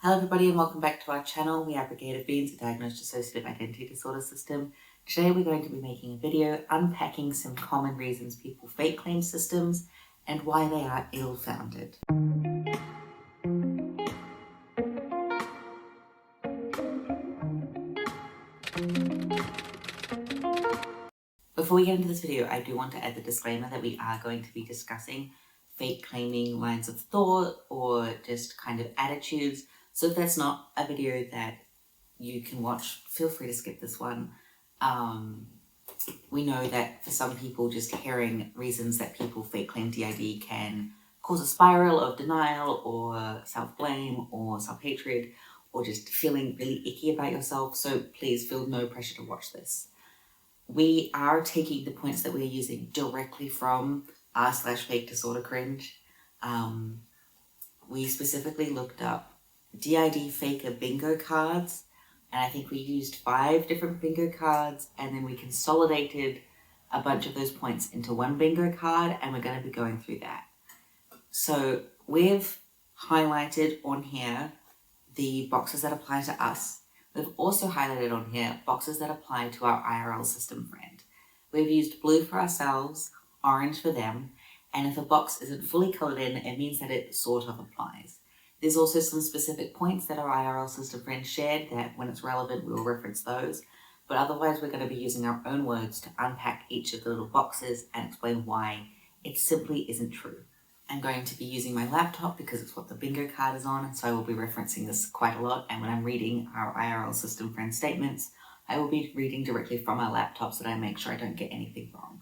Hello everybody and welcome back to our channel. We are Brigade of Beans, a diagnosed dissociative identity disorder system. Today we're going to be making a video unpacking some common reasons people fake claim systems and why they are ill-founded. Before we get into this video, I do want to add the disclaimer that we are going to be discussing fake claiming lines of thought or just kind of attitudes. So if that's not a video that you can watch, feel free to skip this one. We know that for some people, just hearing reasons that people fake claim DID can cause a spiral of denial or self-blame or self-hatred or just feeling really icky about yourself. So please feel no pressure to watch this. We are taking the points that we're using directly from r/fake disorder cringe. We specifically looked up DID faker bingo cards, and I think we used 5 different bingo cards, and then we consolidated a bunch of those points into one bingo card, and we're going to be going through that. So we've highlighted on here the boxes that apply to us. We've also highlighted on here boxes that apply to our IRL system friend. We've used blue for ourselves, orange for them, and if a box isn't fully colored in, it means that it sort of applies. There's also some specific points that our IRL system friend shared that when it's relevant, we'll reference those. But otherwise, we're going to be using our own words to unpack each of the little boxes and explain why it simply isn't true. I'm going to be using my laptop because it's what the bingo card is on, and so I will be referencing this quite a lot. And when I'm reading our IRL system friend statements, I will be reading directly from our laptop so that I make sure I don't get anything wrong.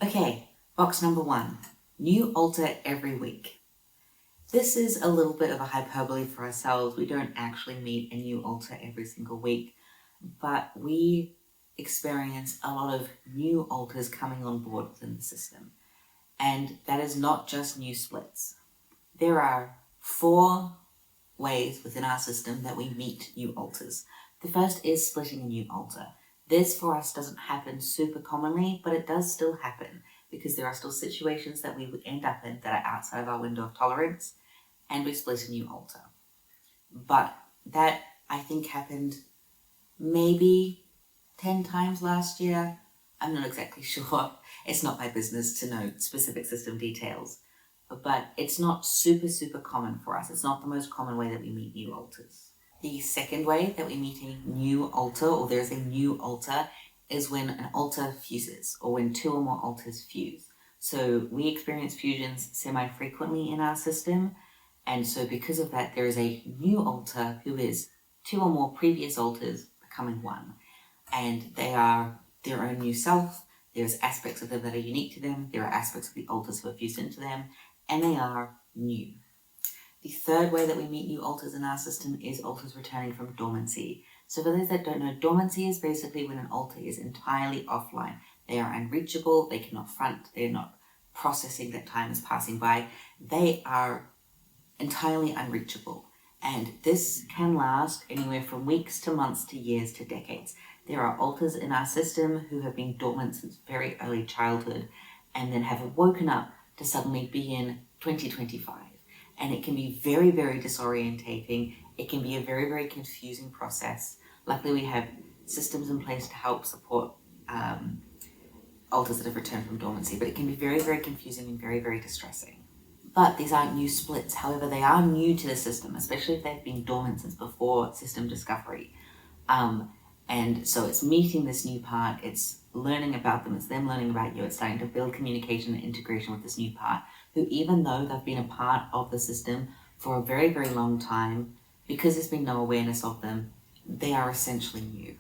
Okay, box number 1, new alter every week. This is a little bit of a hyperbole for ourselves. We don't actually meet a new alter every single week, but we experience a lot of new alters coming on board within the system. And that is not just new splits. There are 4 ways within our system that we meet new alters. The first is splitting a new alter. This for us doesn't happen super commonly, but it does still happen because there are still situations that we would end up in that are outside of our window of tolerance, and we split a new alter. But that, I think, happened maybe 10 times last year. I'm not exactly sure. It's not my business to know specific system details, but it's not super common for us. It's not the most common way that we meet new alters. The second way that we meet a new alter, or there's a new alter, is when an alter fuses, or when 2 or more alters fuse. So we experience fusions semi-frequently in our system, and so because of that, there is a new alter who is 2 or more previous alters becoming one, and they are their own new self. There's aspects of them that are unique to them. There are aspects of the alters who are fused into them, and they are new. The third way that we meet new alters in our system is alters returning from dormancy. So for those that don't know, dormancy is basically when an alter is entirely offline. They are unreachable, they cannot front, they're not processing that time is passing by. They are entirely unreachable. And this can last anywhere from weeks to months to years to decades. There are alters in our system who have been dormant since very early childhood and then have woken up to suddenly be in 2025. And it can be very disorientating. It can be a very confusing process. Luckily, we have systems in place to help support alters that have returned from dormancy, but it can be very confusing and very distressing. But these aren't new splits. However, they are new to the system, especially if they've been dormant since before system discovery. And so it's meeting this new part, it's learning about them, it's them learning about you, it's starting to build communication and integration with this new part, who even though they've been a part of the system for a very long time, because there's been no awareness of them, they are essentially new.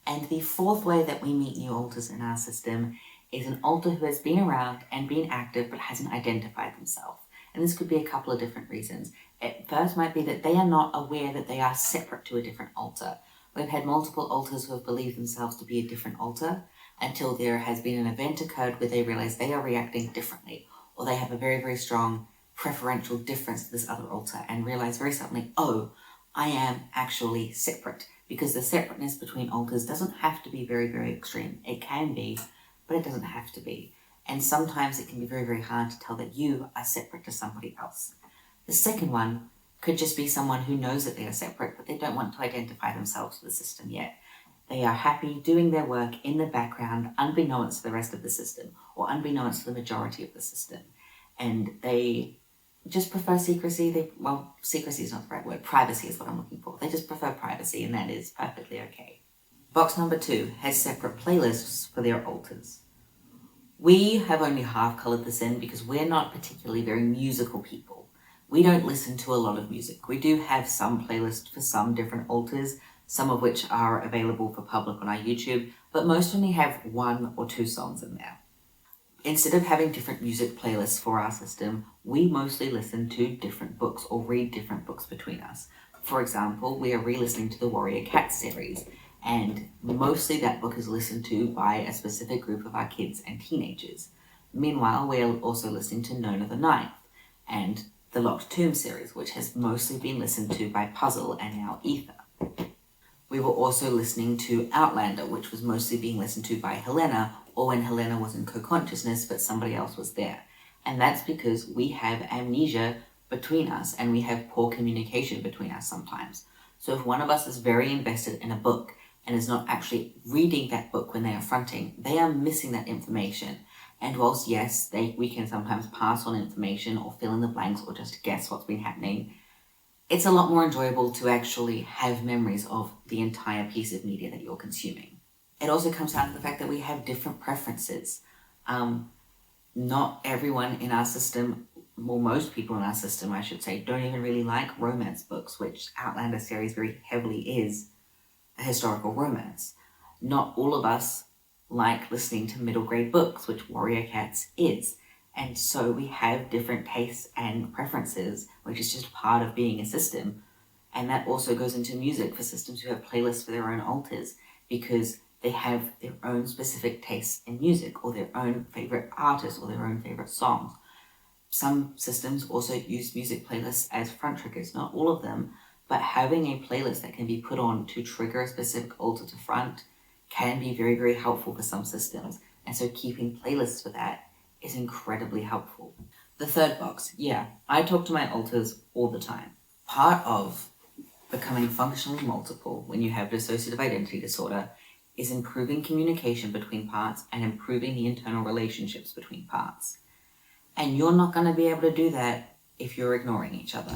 And the fourth way that we meet new alters in our system is an alter who has been around and been active but hasn't identified themselves. And this could be a couple of different reasons. At first might be that they are not aware that they are separate to a different alter. We've had multiple alters who have believed themselves to be a different alter until there has been an event occurred where they realize they are reacting differently, or they have a very strong preferential difference to this other alter and realize very suddenly, oh, I am actually separate. Because the separateness between alters doesn't have to be very extreme. It can be, but it doesn't have to be. And sometimes it can be very hard to tell that you are separate to somebody else. The second one could just be someone who knows that they are separate, but they don't want to identify themselves with the system yet. They are happy doing their work in the background, unbeknownst to the rest of the system, or unbeknownst to the majority of the system. And they just prefer secrecy. Secrecy is not the right word. Privacy is what I'm looking for. They just prefer privacy, and that is perfectly okay. Box number 2 has separate playlists for their alters. We have only half colored this in because we're not particularly very musical people. We don't listen to a lot of music. We do have some playlists for some different alters, some of which are available for public on our YouTube, but most only have 1 or 2 songs in there. Instead of having different music playlists for our system, we mostly listen to different books or read different books between us. For example, we are re-listening to the Warrior Cat series, and mostly that book is listened to by a specific group of our kids and teenagers. Meanwhile, we're also listening to Nona the Ninth and the Locked Tomb series, which has mostly been listened to by Puzzle and now Ether. We were also listening to Outlander, which was mostly being listened to by Helena, or when Helena was in co-consciousness, but somebody else was there. And that's because we have amnesia between us, and we have poor communication between us sometimes. So if one of us is very invested in a book and is not actually reading that book when they are fronting, they are missing that information. And whilst, yes, we can sometimes pass on information or fill in the blanks or just guess what's been happening, it's a lot more enjoyable to actually have memories of the entire piece of media that you're consuming. It also comes down to the fact that we have different preferences. Not everyone in our system, well, most people in our system, I should say, don't even really like romance books, which Outlander series very heavily is a historical romance. Not all of us like listening to middle grade books, which Warrior Cats is. And so we have different tastes and preferences, which is just part of being a system. And that also goes into music for systems who have playlists for their own alters, because they have their own specific tastes in music, or their own favorite artists, or their own favorite songs. Some systems also use music playlists as front triggers, not all of them, but having a playlist that can be put on to trigger a specific alter to front can be very, very helpful for some systems. And so keeping playlists for that is incredibly helpful. The third box, I talk to my alters all the time. Part of becoming functionally multiple when you have dissociative identity disorder is improving communication between parts and improving the internal relationships between parts. And you're not going to be able to do that if you're ignoring each other.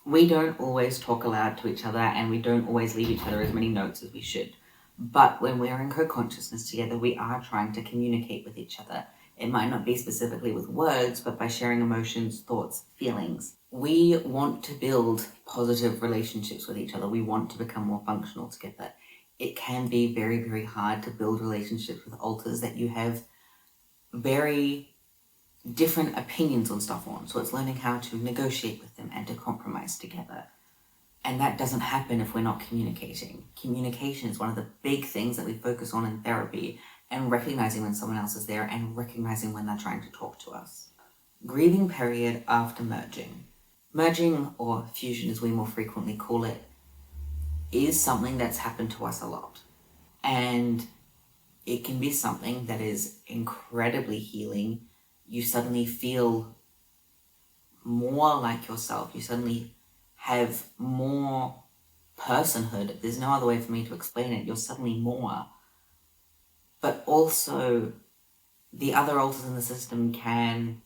We don't always talk aloud to each other, and we don't always leave each other as many notes as we should. But when we're in co-consciousness together, we are trying to communicate with each other. It might not be specifically with words, but by sharing emotions, thoughts, feelings. We want to build positive relationships with each other. We want to become more functional together. It can be very, very hard to build relationships with alters that you have very different opinions on stuff on. So it's learning how to negotiate with them and to compromise together. And that doesn't happen if we're not communicating. Communication is one of the big things that we focus on in therapy, and recognizing when someone else is there and recognizing when they're trying to talk to us. Grieving period after merging. Merging, or fusion as we more frequently call it, is something that's happened to us a lot. And it can be something that is incredibly healing. You suddenly feel more like yourself. You suddenly have more personhood. There's no other way for me to explain it. You're suddenly more. But also, the other alters in the system can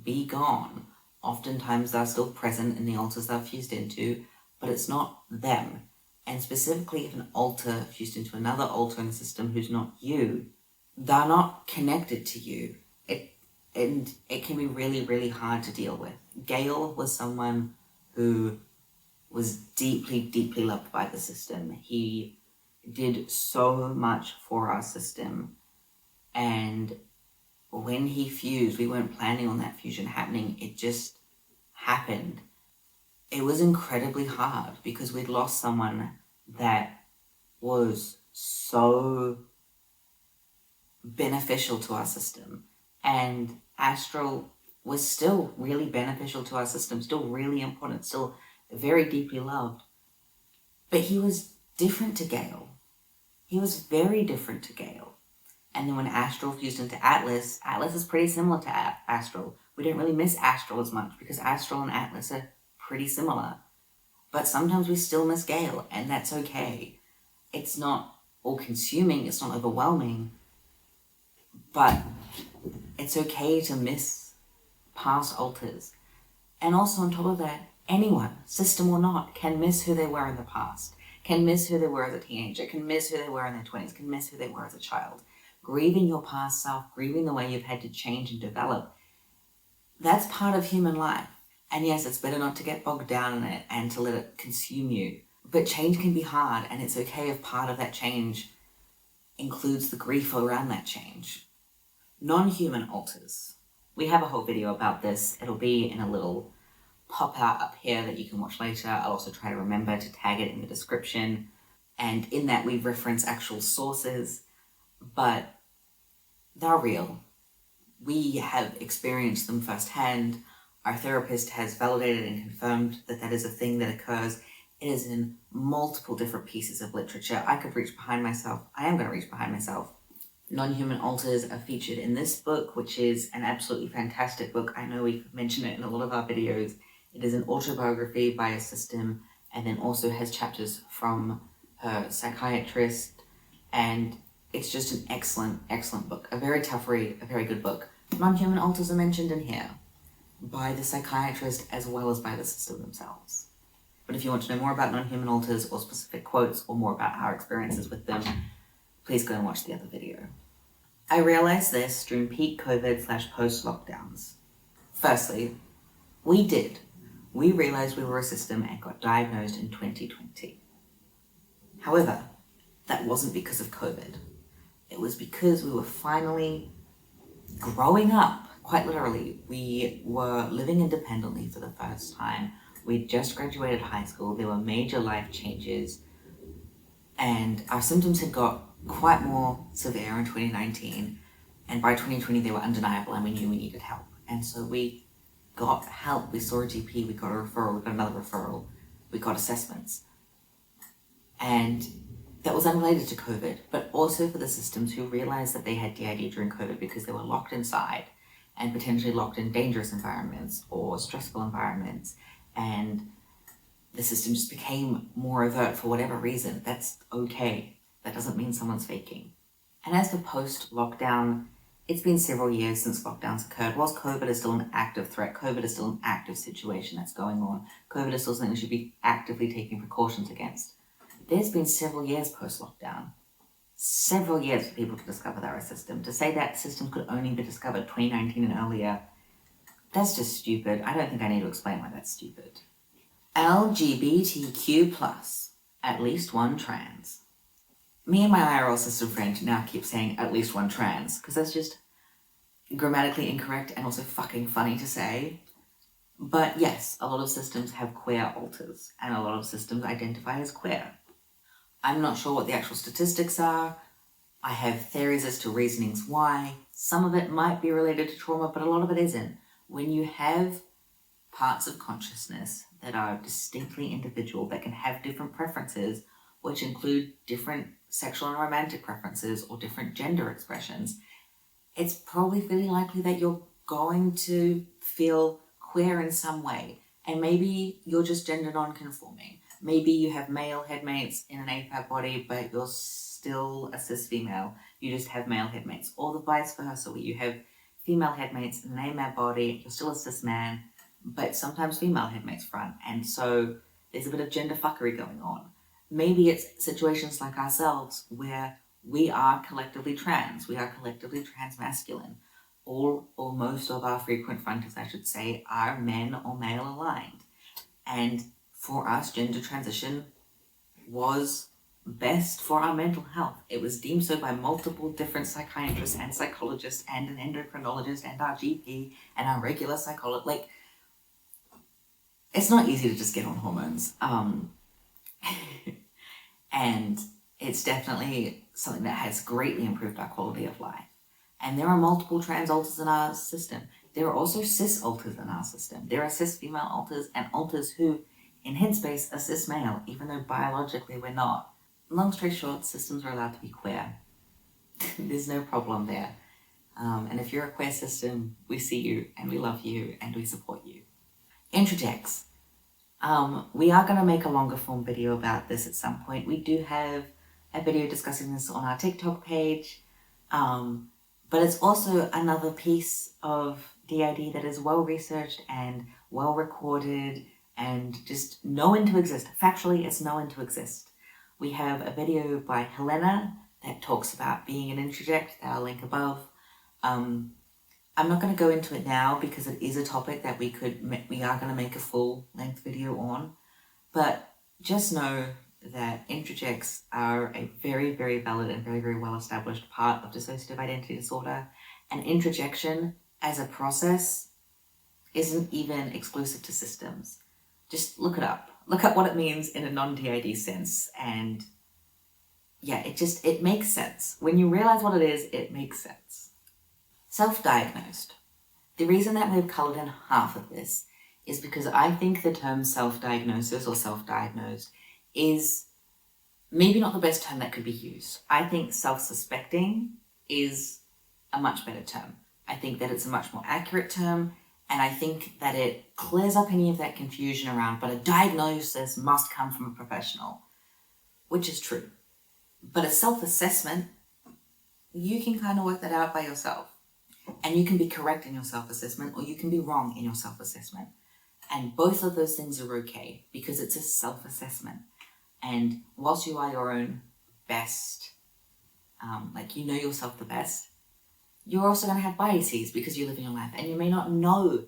be gone. Oftentimes they're still present in the alters they're fused into, but it's not them. And specifically, if an alter fused into another alter in the system who's not you, they're not connected to you. And it can be really, really hard to deal with. Gail was someone who was deeply, deeply loved by the system. He did so much for our system. And when he fused, we weren't planning on that fusion happening. It just happened. It was incredibly hard because we'd lost someone that was so beneficial to our system. And Astral was still really beneficial to our system, still really important, still very deeply loved. But he was different to Gail. He was very different to Gail. And then when Astral fused into Atlas, Atlas is pretty similar to Astral. We didn't really miss Astral as much because Astral and Atlas are pretty similar. But sometimes we still miss Gail, and that's okay. It's not all-consuming, it's not overwhelming, but it's okay to miss past alters. And also on top of that, anyone, system or not, can miss who they were in the past, can miss who they were as a teenager, can miss who they were in their 20s, can miss who they were as a child. Grieving your past self, grieving the way you've had to change and develop, that's part of human life. And yes, it's better not to get bogged down in it and to let it consume you. But change can be hard, and it's okay if part of that change includes the grief around that change. Non-human alters. We have a whole video about this. It'll be in a little pop-out up here that you can watch later. I'll also try to remember to tag it in the description. And in that we reference actual sources, but they're real. We have experienced them firsthand. Our therapist has validated and confirmed that that is a thing that occurs. It is in multiple different pieces of literature. I could reach behind myself. I am going to reach behind myself. Non-human alters are featured in this book, which is an absolutely fantastic book. I know we've mentioned it in a lot of our videos. It is an autobiography by a system, and then also has chapters from her psychiatrist, and it's just an excellent, excellent book. A very tough read, a very good book. Non-human alters are mentioned in here by the psychiatrist as well as by the system themselves. But if you want to know more about non-human alters or specific quotes or more about our experiences with them, please go and watch the other video. I realized this during peak COVID/post lockdowns. Firstly, we realized we were a system and got diagnosed in 2020. However, that wasn't because of COVID. It was because we were finally growing up, quite literally. We were living independently for the first time. We'd just graduated high school. There were major life changes, and our symptoms had got quite more severe in 2019, and by 2020 they were undeniable, and we knew we needed help. And so we got help. We saw a GP, we got a referral, we got another referral, we got assessments. And that was unrelated to COVID, but also for the systems who realized that they had DID during COVID because they were locked inside and potentially locked in dangerous environments or stressful environments, and the system just became more overt for whatever reason. That's okay. That doesn't mean someone's faking. And as for post-lockdown, it's been several years since lockdowns occurred. Whilst COVID is still an active threat, COVID is still an active situation that's going on, COVID is still something we should be actively taking precautions against. There's been several years post-lockdown. Several years for people to discover they're a system. To say that systems could only be discovered 2019 and earlier, that's just stupid. I don't think I need to explain why that's stupid. LGBTQ+, at least one trans. Me and my IRL system friend now keep saying at least one trans, because that's just grammatically incorrect and also fucking funny to say. But yes, a lot of systems have queer alters, and a lot of systems identify as queer. I'm not sure what the actual statistics are. I have theories as to reasonings why. Some of it might be related to trauma, but a lot of it isn't. When you have parts of consciousness that are distinctly individual, that can have different preferences, which include different sexual and romantic preferences or different gender expressions, it's probably fairly likely that you're going to feel queer in some way. And maybe you're just gender non-conforming. Maybe you have male headmates in an APAP body, but you're still a cis female. You just have male headmates. Or the vice versa, where you have female headmates in an AMAP body, you're still a cis man, but sometimes female headmates front. And so there's a bit of gender fuckery going on. Maybe it's situations like ourselves where we are collectively trans. We are collectively transmasculine. All or most of our frequent fronters, I should say, are men or male aligned. And for us, gender transition was best for our mental health. It was deemed so by multiple different psychiatrists and psychologists and an endocrinologist and our GP and our regular psychologist. Like, it's not easy to just get on hormones. And it's definitely something that has greatly improved our quality of life. And there are multiple trans alters in our system. There are also cis alters in our system. There are cis female alters and alters who, in headspace, are cis male, even though biologically we're not. Long story short, systems are allowed to be queer. There's no problem there. And if you're a queer system, we see you and we love you and we support you. Introjects. We are going to make a longer form video about this at some point. We do have a video discussing this on our TikTok page, but it's also another piece of DID that is well researched and well recorded and just known to exist. Factually, it's known to exist. We have a video by Helena that talks about being an introject that I'll link above. I'm not going to go into it now because it is a topic that we are going to make a full length video on, but just know that introjects are a very, very valid and very, very well established part of dissociative identity disorder. And introjection as a process isn't even exclusive to systems. Just look it up. Look up what it means in a non-DID sense, and yeah, it makes sense. When you realize what it is, it makes sense. Self-diagnosed. The reason that we've colored in half of this is because I think the term self-diagnosis or self-diagnosed is maybe not the best term that could be used. I think self-suspecting is a much better term. I think that it's a much more accurate term, and I think that it clears up any of that confusion around, but a diagnosis must come from a professional, which is true. But a self-assessment, you can kind of work that out by yourself. And you can be correct in your self-assessment, or you can be wrong in your self-assessment. And both of those things are okay because it's a self-assessment. And whilst you are your own best, you know yourself the best, you're also going to have biases because you live in your life, and you may not know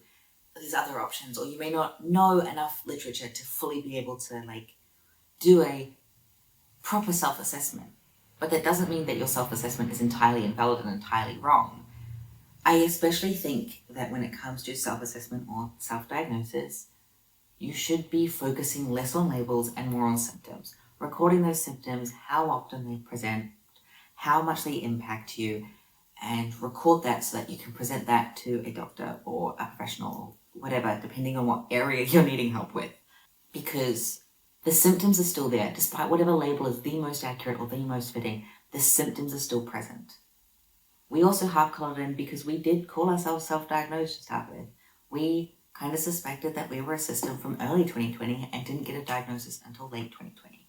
these other options, or you may not know enough literature to fully be able to do a proper self-assessment. But that doesn't mean that your self-assessment is entirely invalid and entirely wrong. I especially think that when it comes to self-assessment or self-diagnosis, you should be focusing less on labels and more on symptoms. Recording those symptoms, how often they present, how much they impact you, and record that so that you can present that to a doctor or a professional or whatever, depending on what area you're needing help with. Because the symptoms are still there. Despite whatever label is the most accurate or the most fitting, the symptoms are still present. We also half-colored in because we did call ourselves self-diagnosed to start with. We kind of suspected that we were a system from early 2020 and didn't get a diagnosis until late 2020.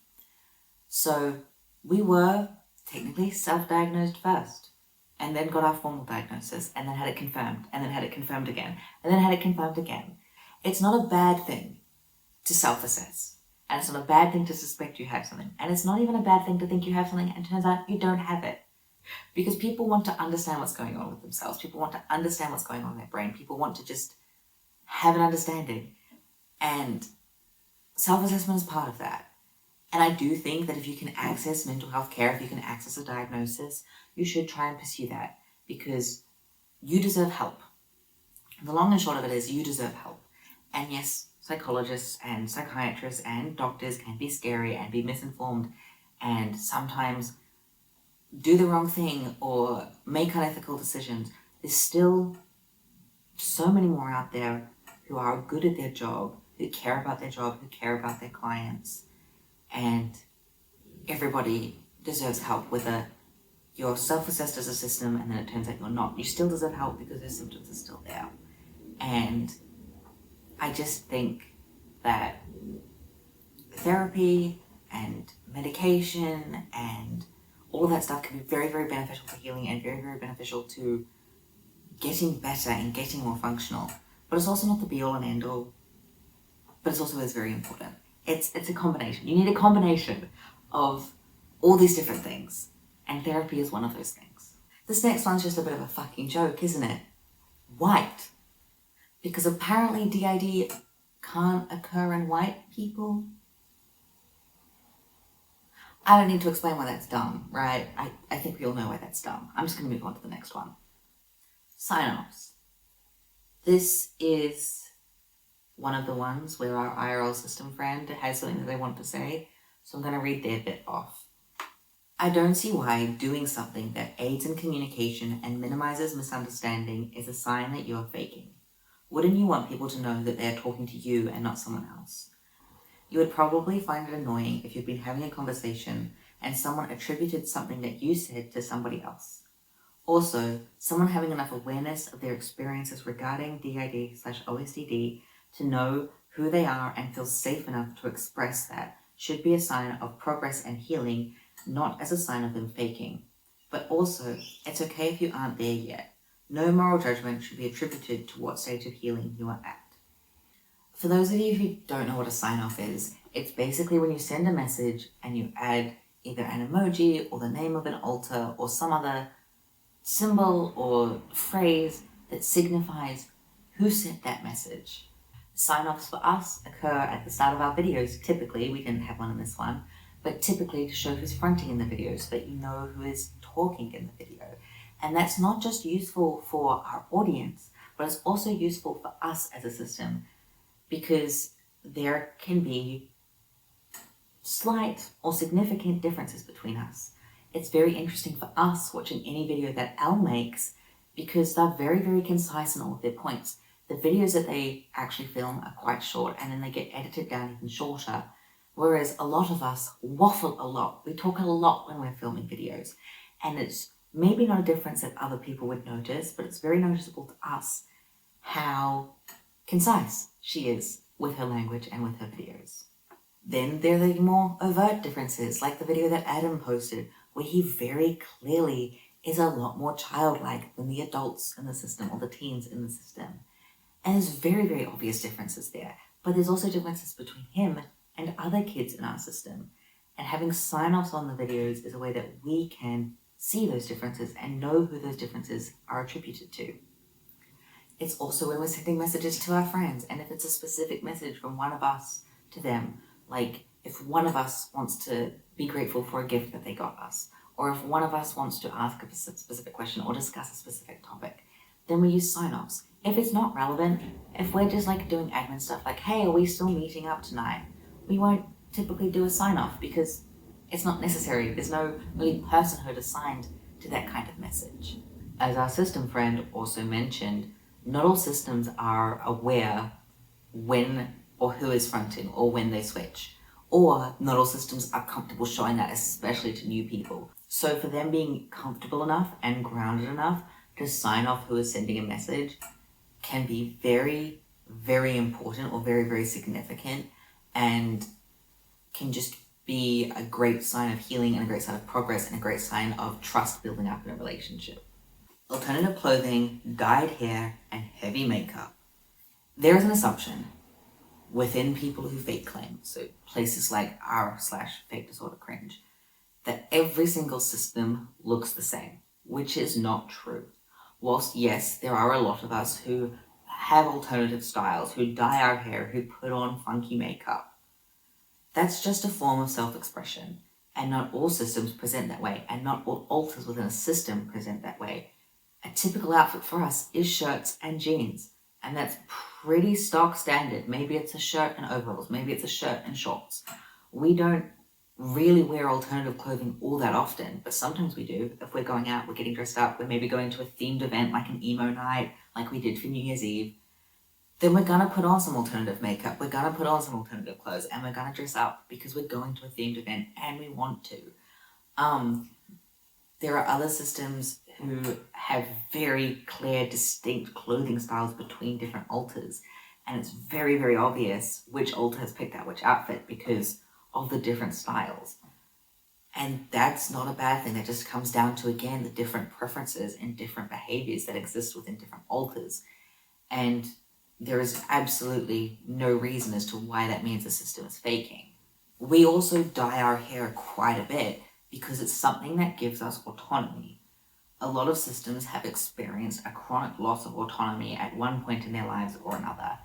So we were technically self-diagnosed first, and then got our formal diagnosis, and then had it confirmed, and then had it confirmed again, and then had it confirmed again. It's not a bad thing to self-assess, and it's not a bad thing to suspect you have something, and it's not even a bad thing to think you have something and turns out you don't have it. Because people want to understand what's going on with themselves. People want to understand what's going on in their brain. People want to just have an understanding. And self-assessment is part of that. And I do think that if you can access mental health care, if you can access a diagnosis, you should try and pursue that because you deserve help. The long and short of it is you deserve help. And yes, psychologists and psychiatrists and doctors can be scary and be misinformed and sometimes do the wrong thing or make unethical decisions. There's still so many more out there who are good at their job, who care about their job, who care about their clients. And everybody deserves help, whether you're self-assessed as a system and then it turns out you're not. You still deserve help because their symptoms are still there. And I just think that therapy and medication and all of that stuff can be very, very beneficial to healing and very, very beneficial to getting better and getting more functional. But it's also not the be-all and end-all. But it's also is very important. It's a combination. You need a combination of all these different things. And therapy is one of those things. This next one's just a bit of a fucking joke, isn't it? White. Because apparently DID can't occur in white people. I don't need to explain why that's dumb, right? I think we all know why that's dumb. I'm just going to move on to the next one. Sign-offs. This is one of the ones where our IRL system friend has something that they want to say, so I'm going to read their bit off. I don't see why doing something that aids in communication and minimizes misunderstanding is a sign that you're faking. Wouldn't you want people to know that they're talking to you and not someone else? You would probably find it annoying if you'd been having a conversation and someone attributed something that you said to somebody else. Also, someone having enough awareness of their experiences regarding DID/OSDD to know who they are and feel safe enough to express that should be a sign of progress and healing, not as a sign of them faking. But also, it's okay if you aren't there yet. No moral judgment should be attributed to what stage of healing you are at. For those of you who don't know what a sign-off is, it's basically when you send a message and you add either an emoji or the name of an altar or some other symbol or phrase that signifies who sent that message. Sign-offs for us occur at the start of our videos. Typically, we didn't have one in this one, but typically to show who's fronting in the video so that you know who is talking in the video. And that's not just useful for our audience, but it's also useful for us as a system, because there can be slight or significant differences between us. It's very interesting for us watching any video that Al makes because they're very, very concise in all of their points. The videos that they actually film are quite short and then they get edited down even shorter, whereas a lot of us waffle a lot. We talk a lot when we're filming videos, and it's maybe not a difference that other people would notice, but it's very noticeable to us how concise she is with her language and with her videos. Then there are the more overt differences, like the video that Adam posted, where he very clearly is a lot more childlike than the adults in the system or the teens in the system. And there's very, very obvious differences there, but there's also differences between him and other kids in our system. And having sign-offs on the videos is a way that we can see those differences and know who those differences are attributed to. It's also when we're sending messages to our friends, and if it's a specific message from one of us to them, like if one of us wants to be grateful for a gift that they got us, or if one of us wants to ask a specific question or discuss a specific topic, then we use sign-offs. If it's not relevant, if we're just like doing admin stuff like, hey, are we still meeting up tonight? We won't typically do a sign-off because it's not necessary. There's no really personhood assigned to that kind of message. As our system friend also mentioned, not all systems are aware when or who is fronting or when they switch, or not all systems are comfortable showing that, especially to new people. So for them being comfortable enough and grounded enough to sign off who is sending a message can be very, very important or very, very significant, and can just be a great sign of healing and a great sign of progress and a great sign of trust building up in a relationship. Alternative clothing, dyed hair, and heavy makeup. There is an assumption within people who fake claim, so places like r/fake disorder cringe, that every single system looks the same, which is not true. Whilst yes, there are a lot of us who have alternative styles, who dye our hair, who put on funky makeup, that's just a form of self-expression, and not all systems present that way, and not all alters within a system present that way. A typical outfit for us is shirts and jeans, and that's pretty stock standard. Maybe it's a shirt and overalls, maybe it's a shirt and shorts. We don't really wear alternative clothing all that often, but sometimes we do. If we're going out, we're getting dressed up, we're maybe going to a themed event like an emo night, like we did for New Year's Eve, then we're gonna put on some alternative makeup, we're gonna put on some alternative clothes, and we're gonna dress up because we're going to a themed event and we want to. There are other systems who have very clear, distinct clothing styles between different alters, and it's very, very obvious which alter has picked out which outfit because of the different styles. And that's not a bad thing. That just comes down to, again, the different preferences and different behaviors that exist within different alters. And there is absolutely no reason as to why that means the system is faking. We also dye our hair quite a bit because it's something that gives us autonomy. A lot of systems have experienced a chronic loss of autonomy at one point in their lives or another.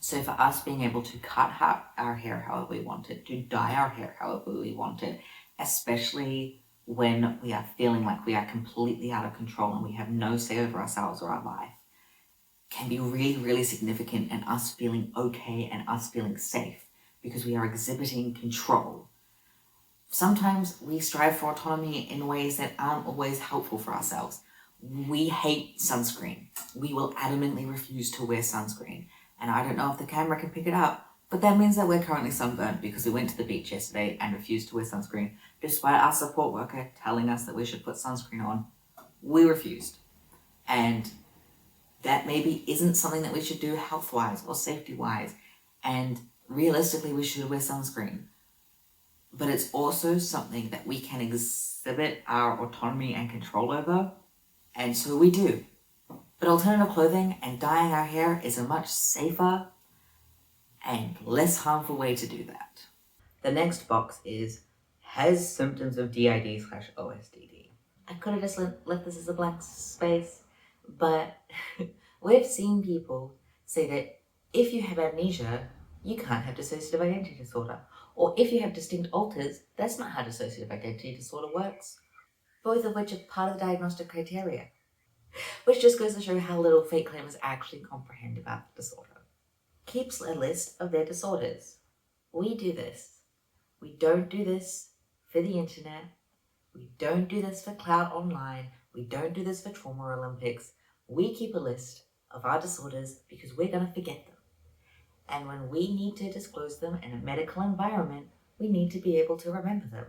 So for us being able to cut our hair however we want it, to dye our hair however we want it, especially when we are feeling like we are completely out of control and we have no say over ourselves or our life, can be really, really significant, and us feeling okay and us feeling safe because we are exhibiting control. Sometimes we strive for autonomy in ways that aren't always helpful for ourselves. We hate sunscreen. We will adamantly refuse to wear sunscreen. And I don't know if the camera can pick it up, but that means that we're currently sunburned because we went to the beach yesterday and refused to wear sunscreen. Despite our support worker telling us that we should put sunscreen on, we refused. And that maybe isn't something that we should do health-wise or safety-wise. And realistically, we should wear sunscreen. But it's also something that we can exhibit our autonomy and control over, and so we do. But alternative clothing and dyeing our hair is a much safer and less harmful way to do that. The next box is, has symptoms of DID/OSDD. I could have just left this as a blank space, but we've seen people say that if you have amnesia, you can't have dissociative identity disorder. Or if you have distinct alters, that's not how dissociative identity disorder works. Both of which are part of the diagnostic criteria. Which just goes to show how little fake claimers actually comprehend about the disorder. Keeps a list of their disorders. We do this. We don't do this for the internet. We don't do this for clout online. We don't do this for Trauma Olympics. We keep a list of our disorders because we're going to forget them. And when we need to disclose them in a medical environment, we need to be able to remember them.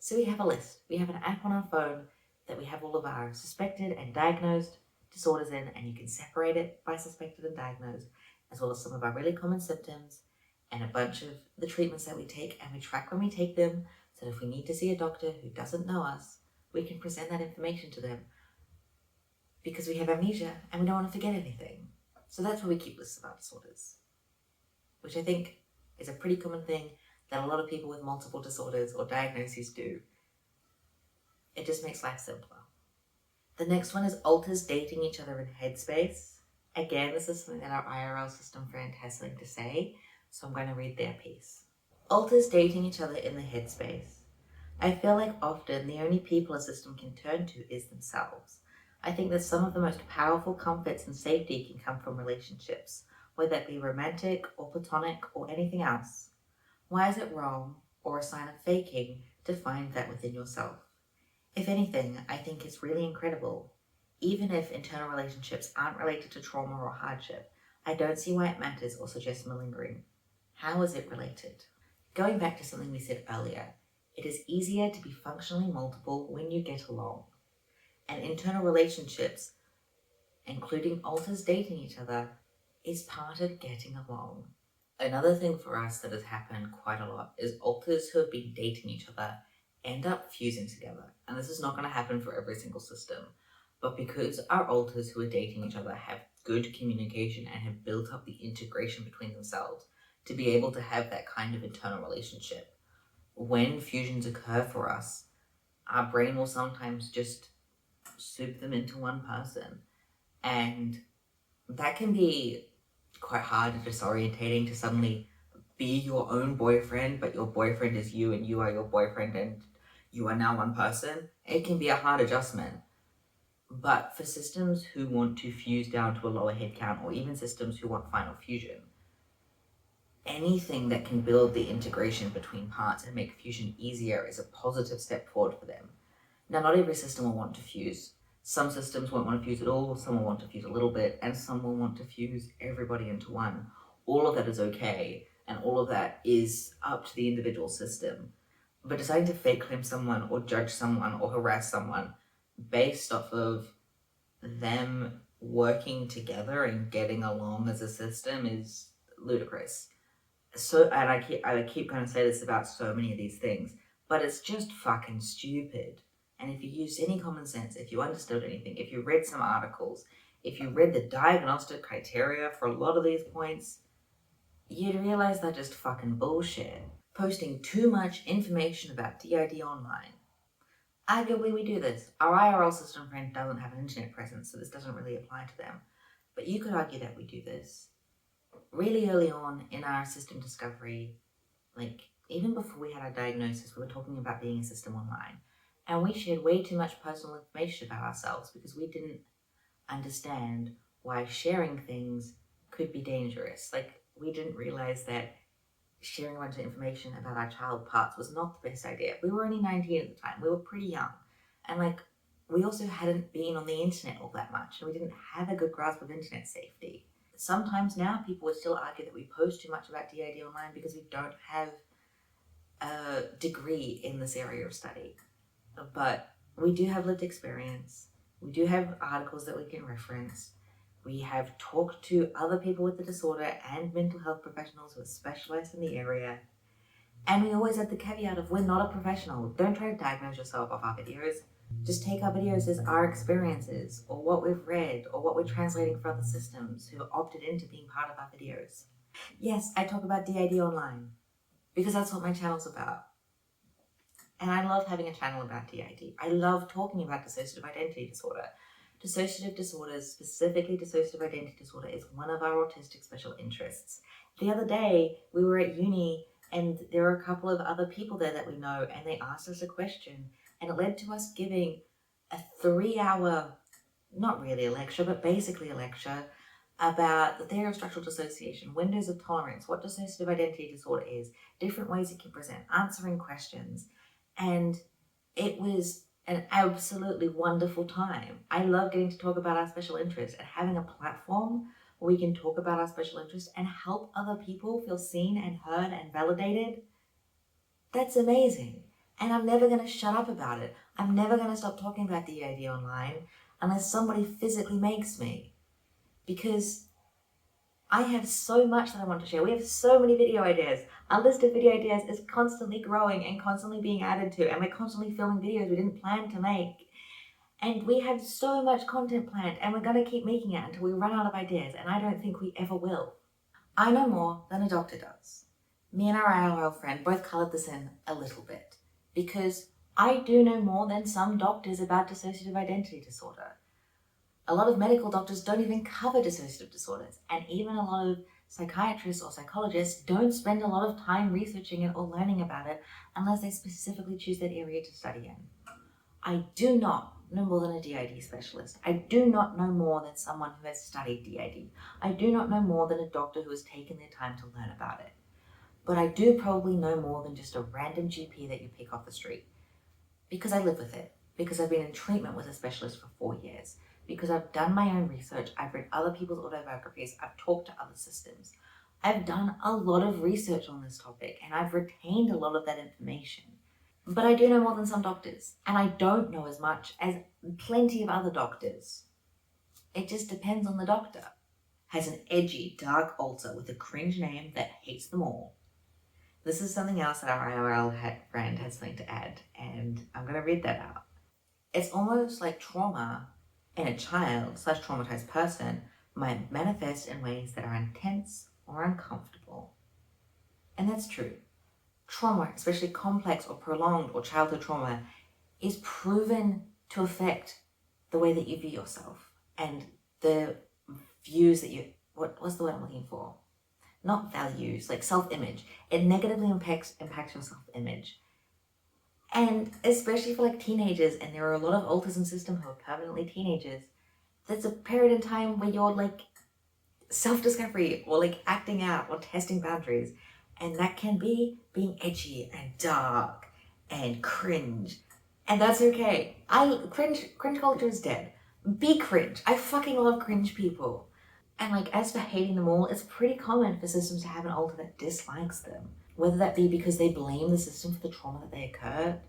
So we have a list. We have an app on our phone that we have all of our suspected and diagnosed disorders in, and you can separate it by suspected and diagnosed, as well as some of our really common symptoms and a bunch of the treatments that we take, and we track when we take them, so if we need to see a doctor who doesn't know us, we can present that information to them because we have amnesia and we don't want to forget anything. So that's why we keep lists of our disorders, which I think is a pretty common thing that a lot of people with multiple disorders or diagnoses do. It just makes life simpler. The next one is alters dating each other in headspace. Again, this is something that our IRL system friend has something to say, so I'm going to read their piece. Alters dating each other in the headspace. I feel like often the only people a system can turn to is themselves. I think that some of the most powerful comforts and safety can come from relationships, whether it be romantic or platonic or anything else. Why is it wrong or a sign of faking to find that within yourself? If anything, I think it's really incredible. Even if internal relationships aren't related to trauma or hardship, I don't see why it matters or suggests malingering. How is it related? Going back to something we said earlier, it is easier to be functionally multiple when you get along. And internal relationships, including alters dating each other, is part of getting along. Another thing for us that has happened quite a lot is alters who have been dating each other end up fusing together. And this is not going to happen for every single system. But because our alters who are dating each other have good communication and have built up the integration between themselves to be able to have that kind of internal relationship, when fusions occur for us, our brain will sometimes just soup them into one person. And that can be quite hard and disorientating to suddenly be your own boyfriend, but your boyfriend is you and you are your boyfriend and you are now one person. It can be a hard adjustment. But for systems who want to fuse down to a lower head count, or even systems who want final fusion, anything that can build the integration between parts and make fusion easier is a positive step forward for them. Now, not every system will want to fuse. Some systems won't want to fuse at all, some will want to fuse a little bit, and some will want to fuse everybody into one. All of that is okay, and all of that is up to the individual system. But deciding to fake claim someone, or judge someone, or harass someone based off of them working together and getting along as a system is ludicrous. So, and I keep going to say this about so many of these things, but it's just fucking stupid. And if you used any common sense, if you understood anything, if you read some articles, if you read the diagnostic criteria for a lot of these points, you'd realize they're just fucking bullshit. Posting too much information about DID online. Arguably, we do this. Our IRL system friend doesn't have an internet presence, so this doesn't really apply to them. But you could argue that we do this. Really early on in our system discovery, like even before we had our diagnosis, we were talking about being a system online. And we shared way too much personal information about ourselves because we didn't understand why sharing things could be dangerous. Like, we didn't realize that sharing a bunch of information about our child parts was not the best idea. We were only 19 at the time. We were pretty young. And we also hadn't been on the internet all that much, and we didn't have a good grasp of internet safety. Sometimes now people would still argue that we post too much about DID online because we don't have a degree in this area of study. But we do have lived experience. We do have articles that we can reference. We have talked to other people with the disorder and mental health professionals who are specialized in the area. And we always add the caveat of, we're not a professional. Don't try to diagnose yourself off our videos. Just take our videos as our experiences, or what we've read, or what we're translating for other systems who opted into being part of our videos. Yes, I talk about DID online, because that's what my channel's about. And I love having a channel about DID. I love talking about dissociative identity disorder. Dissociative disorders, specifically dissociative identity disorder, is one of our autistic special interests. The other day, we were at uni and there were a couple of other people there that we know, and they asked us a question, and it led to us giving a 3-hour, not really a lecture, but basically a lecture about the theory of structural dissociation, windows of tolerance, what dissociative identity disorder is, different ways it can present, answering questions. And it was an absolutely wonderful time. I love getting to talk about our special interests and having a platform where we can talk about our special interests and help other people feel seen and heard and validated. That's amazing. And I'm never going to shut up about it. I'm never going to stop talking about DID online unless somebody physically makes me. Because I have so much that I want to share. We have so many video ideas. Our list of video ideas is constantly growing and constantly being added to, and we're constantly filming videos we didn't plan to make. And we have so much content planned, and we're going to keep making it until we run out of ideas, and I don't think we ever will. I know more than a doctor does. Me and our IRL friend both coloured this in a little bit, because I do know more than some doctors about dissociative identity disorder. A lot of medical doctors don't even cover dissociative disorders, and even a lot of psychiatrists or psychologists don't spend a lot of time researching it or learning about it unless they specifically choose that area to study in. I do not know more than a DID specialist. I do not know more than someone who has studied DID. I do not know more than a doctor who has taken their time to learn about it. But I do probably know more than just a random GP that you pick off the street. Because I live with it. Because I've been in treatment with a specialist for 4 years. Because I've done my own research, I've read other people's autobiographies, I've talked to other systems. I've done a lot of research on this topic, and I've retained a lot of that information. But I do know more than some doctors, and I don't know as much as plenty of other doctors. It just depends on the doctor. Has an edgy, dark alter with a cringe name that hates them all. This is something else that our IRL friend had something to add, and I'm going to read that out. It's almost like trauma in a child/traumatized person might manifest in ways that are intense or uncomfortable. And that's true. Trauma, especially complex or prolonged or childhood trauma, is proven to affect the way that you view yourself and the views that you, what's the word I'm looking for? Not values, like self-image. It negatively impacts your self-image. And especially for like teenagers, and there are a lot of autism system who are permanently teenagers, there's a period in time where you're like self-discovery or like acting out or testing boundaries. And that can be being edgy and dark and cringe. And that's okay. Cringe culture is dead. Be cringe. I fucking love cringe people. And like, as for hating them all, it's pretty common for systems to have an alter that dislikes them. Whether that be because they blame the system for the trauma that they occurred,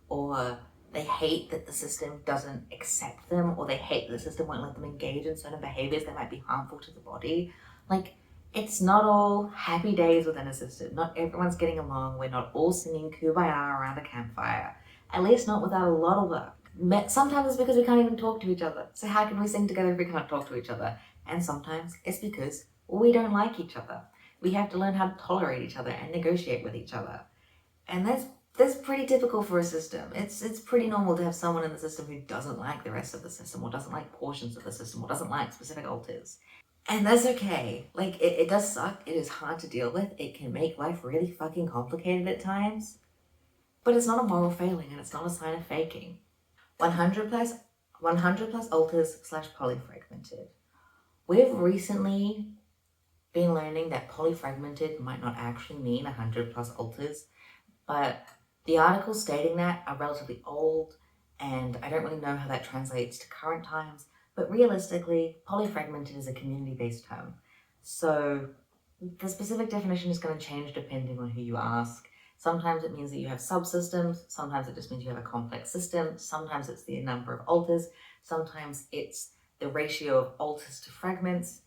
or they hate that the system doesn't accept them, or they hate that the system won't let them engage in certain behaviors that might be harmful to the body. Like, it's not all happy days within a system. Not everyone's getting along. We're not all singing Kumbaya around a campfire. At least not without a lot of work. Sometimes it's because we can't even talk to each other. So how can we sing together if we can't talk to each other? And sometimes it's because we don't like each other. We have to learn how to tolerate each other and negotiate with each other. And that's pretty typical for a system. It's pretty normal to have someone in the system who doesn't like the rest of the system, or doesn't like portions of the system, or doesn't like specific alters. And that's okay. Like, it does suck. It is hard to deal with. It can make life really fucking complicated at times. But it's not a moral failing, and it's not a sign of faking. 100 plus alters/polyfragmented. We've recently been learning that polyfragmented might not actually mean 100 plus alters, but the articles stating that are relatively old, and I don't really know how that translates to current times, but realistically, polyfragmented is a community-based term. So the specific definition is going to change depending on who you ask. Sometimes it means that you have subsystems, sometimes it just means you have a complex system, sometimes it's the number of alters, sometimes it's the ratio of alters to fragments.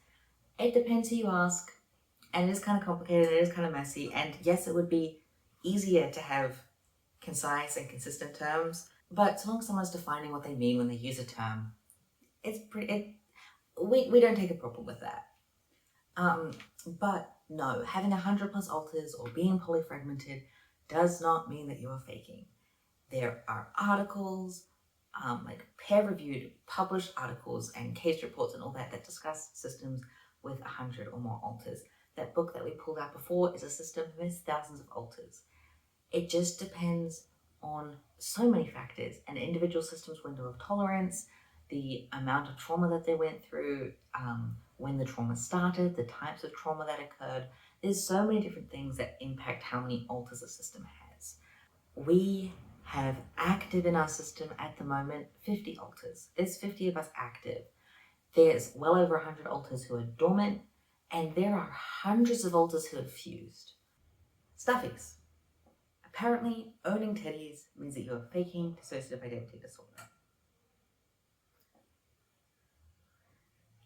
It depends who you ask, and it is kind of complicated, it is kind of messy, and yes, it would be easier to have concise and consistent terms, but so long as someone's defining what they mean when they use a term, we don't take a problem with that. But no, having 100 plus alters or being polyfragmented does not mean that you are faking. There are articles, like peer-reviewed, published articles and case reports and all that discuss systems with 100 or more alters. That book that we pulled out before is a system with thousands of alters. It just depends on so many factors: an individual system's window of tolerance, the amount of trauma that they went through, when the trauma started, the types of trauma that occurred. There's so many different things that impact how many alters a system has. We have active in our system at the moment 50 alters. There's 50 of us active. There's well over 100 alters who are dormant, and there are hundreds of alters who have fused. Stuffies. Apparently, owning teddies means that you are faking dissociative identity disorder.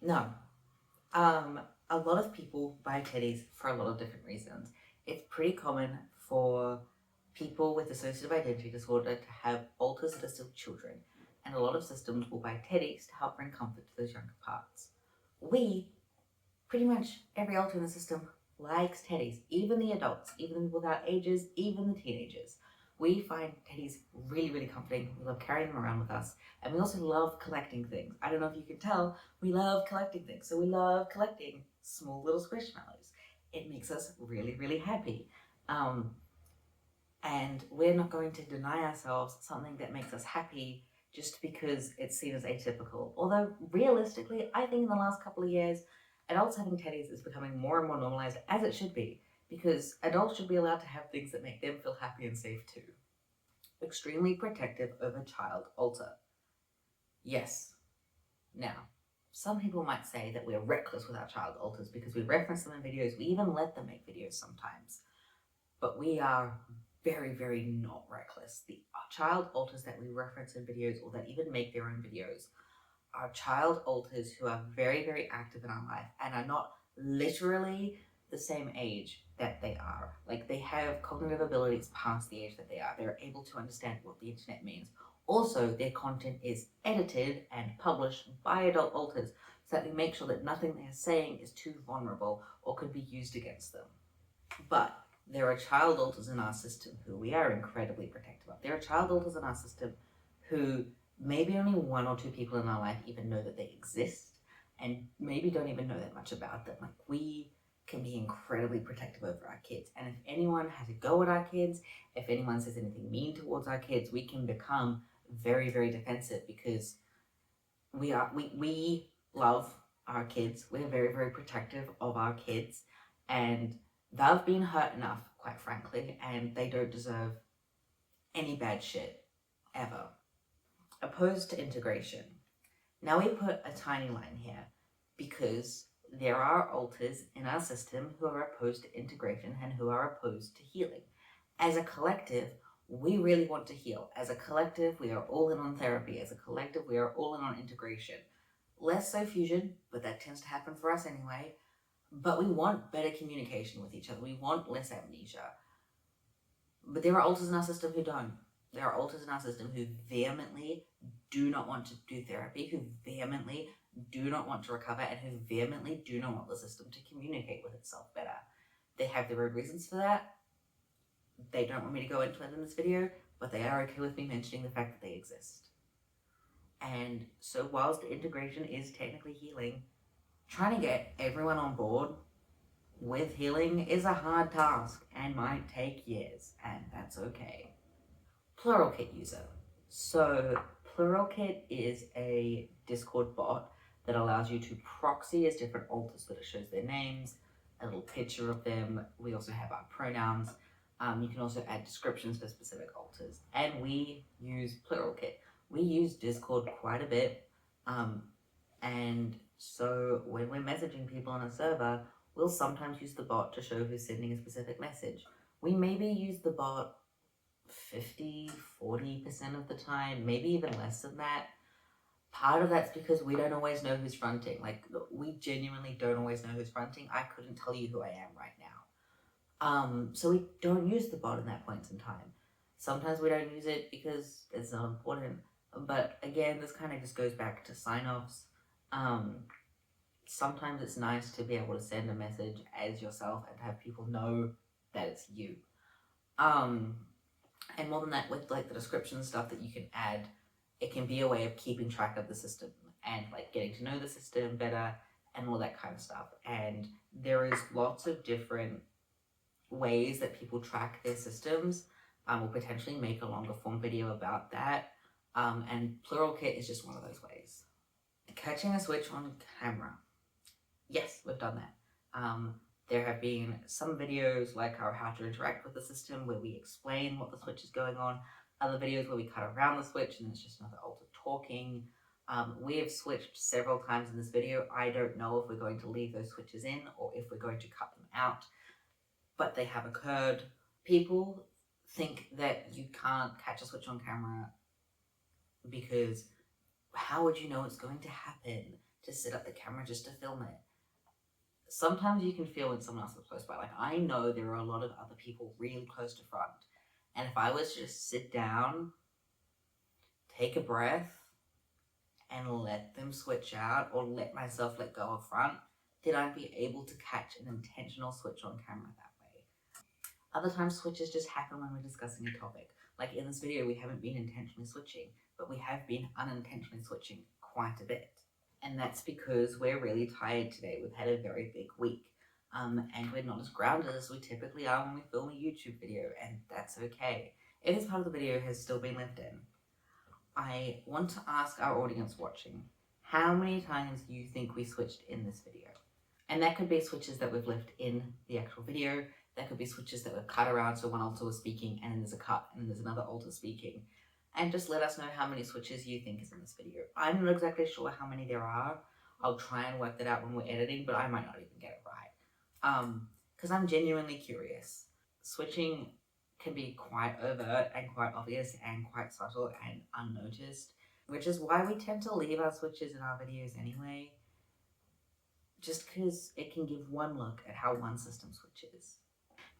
No. A lot of people buy teddies for a lot of different reasons. It's pretty common for people with dissociative identity disorder to have alters that are still children, and a lot of systems will buy teddies to help bring comfort to those younger parts. Pretty much every alter in the system likes teddies, even the adults, even the people without ages, even the teenagers. We find teddies really, really comforting. We love carrying them around with us. And we also love collecting things. I don't know if you can tell, we love collecting things. So we love collecting small little squishmallows. It makes us really, really happy. And we're not going to deny ourselves something that makes us happy just because it's seen as atypical. Although realistically, I think in the last couple of years, adults having teddies is becoming more and more normalized, as it should be, because adults should be allowed to have things that make them feel happy and safe too. Extremely protective of a child alter. Yes. Now, some people might say that we're reckless with our child alters because we reference them in videos, we even let them make videos sometimes. But we are very, very not reckless. The child alters that we reference in videos or that even make their own videos are child alters who are very, very active in our life and are not literally the same age that they are. Like, they have cognitive abilities past the age that they are. They're able to understand what the internet means. Also, their content is edited and published by adult alters so that we make sure that nothing they're saying is too vulnerable or could be used against them. But there are child alters in our system who we are incredibly protective of. There are child alters in our system who maybe only one or two people in our life even know that they exist, and maybe don't even know that much about them. Like, we can be incredibly protective over our kids, and if anyone has a go at our kids, if anyone says anything mean towards our kids, we can become very, very defensive because we love our kids. We're very, very protective of our kids, and they've been hurt enough, quite frankly, and they don't deserve any bad shit ever. Opposed to integration. Now we put a tiny line here because there are alters in our system who are opposed to integration and who are opposed to healing. As a collective, we really want to heal. As a collective, we are all in on therapy. As a collective, we are all in on integration. Less so fusion, but that tends to happen for us anyway. But we want better communication with each other. We want less amnesia. But there are alters in our system who don't. There are alters in our system who vehemently do not want to do therapy, who vehemently do not want to recover, and who vehemently do not want the system to communicate with itself better. They have their own reasons for that. They don't want me to go into it in this video, but they are okay with me mentioning the fact that they exist. And so whilst integration is technically healing, trying to get everyone on board with healing is a hard task and might take years, and that's okay. Pluralkit user. So Pluralkit is a Discord bot that allows you to proxy as different alters, that it shows their names, a little picture of them. We also have our pronouns. You can also add descriptions for specific alters. And we use Pluralkit. We use Discord quite a bit. And so when we're messaging people on a server, we'll sometimes use the bot to show who's sending a specific message. We maybe use the bot 50-40% of the time, maybe even less than that. Part of that's because we don't always know who's fronting. Like, we genuinely don't always know who's fronting. I couldn't tell you who I am right now. So we don't use the bot in that point in time. Sometimes we don't use it because it's not important. But again, this kind of just goes back to sign-offs. Sometimes it's nice to be able to send a message as yourself and have people know that it's you. And more than that, with like the description stuff that you can add, it can be a way of keeping track of the system and like getting to know the system better and all that kind of stuff. And there is lots of different ways that people track their systems. We'll potentially make a longer form video about that. And Plural Kit is just one of those ways. Catching a switch on camera. Yes, we've done that. There have been some videos like our how to interact with the system where we explain what the switch is going on, other videos where we cut around the switch and it's just another alter talking. We have switched several times in this video. I don't know if we're going to leave those switches in or if we're going to cut them out, but they have occurred. People think that you can't catch a switch on camera because how would you know it's going to happen to set up the camera just to film it? Sometimes you can feel when someone else is close by. Like, I know there are a lot of other people really close to front. And if I was to just sit down, take a breath, and let them switch out, or let myself let go of front, then I'd be able to catch an intentional switch on camera that way. Other times switches just happen when we're discussing a topic. Like in this video, we haven't been intentionally switching, but we have been unintentionally switching quite a bit. And that's because we're really tired today. We've had a very big week. And we're not as grounded as we typically are when we film a YouTube video, and that's okay. If this part of the video has still been left in, I want to ask our audience watching, how many times do you think we switched in this video? And that could be switches that we've left in the actual video. That could be switches that we've cut around, so one alter was speaking and then there's a cut and then there's another alter speaking. And just let us know how many switches you think is in this video. I'm not exactly sure how many there are. I'll try and work that out when we're editing, but I might not even get it right. Because I'm genuinely curious. Switching can be quite overt and quite obvious and quite subtle and unnoticed, which is why we tend to leave our switches in our videos anyway, just because it can give one look at how one system switches.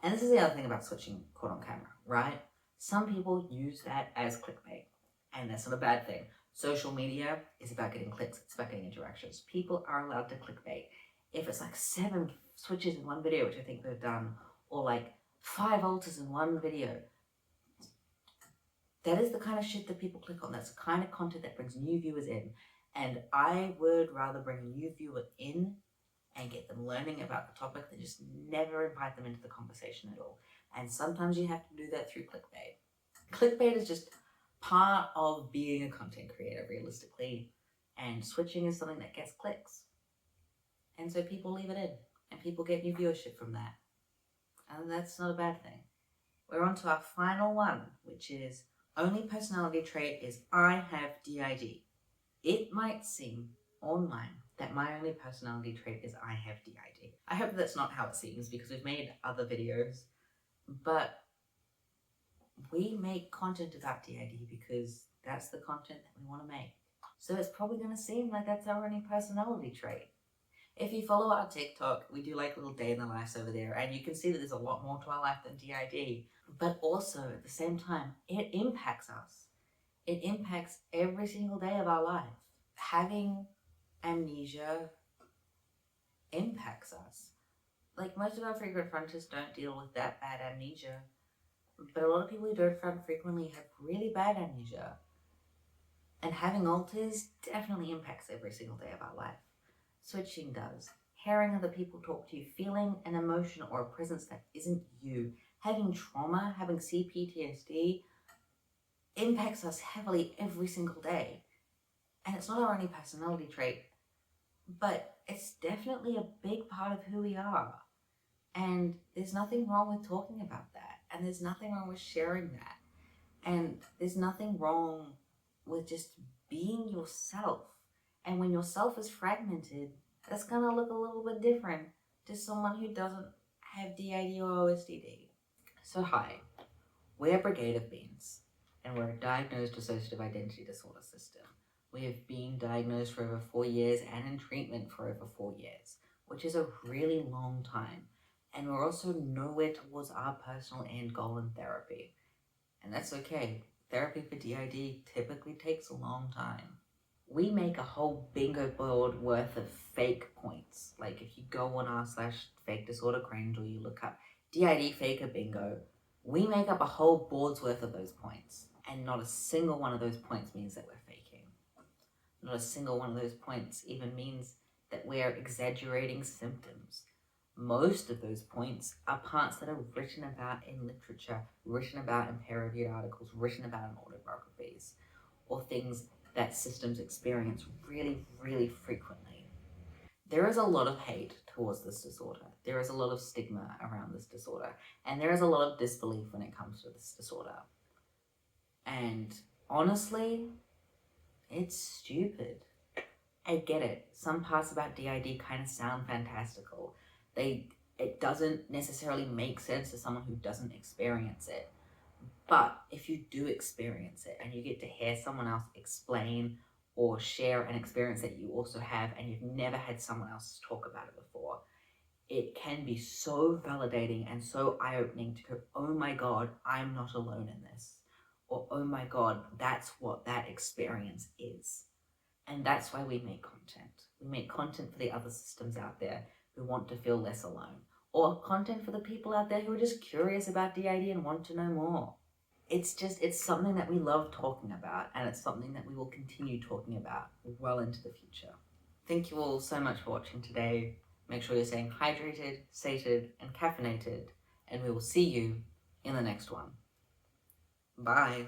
And this is the other thing about switching caught on camera, right? Some people use that as clickbait, and that's not a bad thing. Social media is about getting clicks, it's about getting interactions. People are allowed to clickbait. If it's like 7 switches in one video, which I think they've done, or like 5 alters in one video, that is the kind of shit that people click on. That's the kind of content that brings new viewers in. And I would rather bring a new viewer in and get them learning about the topic than just never invite them into the conversation at all. And sometimes you have to do that through clickbait. Clickbait is just part of being a content creator, realistically. And switching is something that gets clicks. And so people leave it in. And people get new viewership from that. And that's not a bad thing. We're on to our final one, which is only personality trait is I have DID. It might seem online that my only personality trait is I have DID. I hope that's not how it seems because we've made other videos, but we make content about DID because that's the content that we want to make. So it's probably going to seem like that's our only personality trait. If you follow our TikTok, we do like little day in the lives over there, and you can see that there's a lot more to our life than DID. But also, at the same time, it impacts us. It impacts every single day of our life. Having amnesia impacts us. Like, most of our frequent fronters don't deal with that bad amnesia, but a lot of people who don't front frequently have really bad amnesia. And having alters definitely impacts every single day of our life. Switching does. Hearing other people talk to you, feeling an emotion or a presence that isn't you, having trauma, having CPTSD, impacts us heavily every single day. And it's not our only personality trait, but it's definitely a big part of who we are. And there's nothing wrong with talking about that. And there's nothing wrong with sharing that. And there's nothing wrong with just being yourself. And when yourself is fragmented, that's going to look a little bit different to someone who doesn't have DID or OSDD. So hi, we're Brigade of Beans, and we're a diagnosed dissociative identity disorder system. We have been diagnosed for over 4 years and in treatment for over 4 years, which is a really long time. And we're also nowhere towards our personal end goal in therapy. And that's okay. Therapy for DID typically takes a long time. We make a whole bingo board worth of fake points. Like if you go on r/fake disorder cringe or you look up DID faker bingo, we make up a whole board's worth of those points. And not a single one of those points means that we're faking. Not a single one of those points even means that we're exaggerating symptoms. Most of those points are parts that are written about in literature, written about in peer-reviewed articles, written about in autobiographies, or things that systems experience really, really frequently. There is a lot of hate towards this disorder. There is a lot of stigma around this disorder, and there is a lot of disbelief when it comes to this disorder. And honestly, it's stupid. I get it. Some parts about DID kind of sound fantastical. It doesn't necessarily make sense to someone who doesn't experience it. But if you do experience it and you get to hear someone else explain or share an experience that you also have and you've never had someone else talk about it before, it can be so validating and so eye-opening to go, oh my God, I'm not alone in this. Or, oh my God, that's what that experience is. And that's why we make content. We make content for the other systems out there who want to feel less alone. Or content for the people out there who are just curious about DID and want to know more. It's something that we love talking about, and it's something that we will continue talking about well into the future. Thank you all so much for watching today. Make sure you're staying hydrated, sated, and caffeinated, and we will see you in the next one. Bye.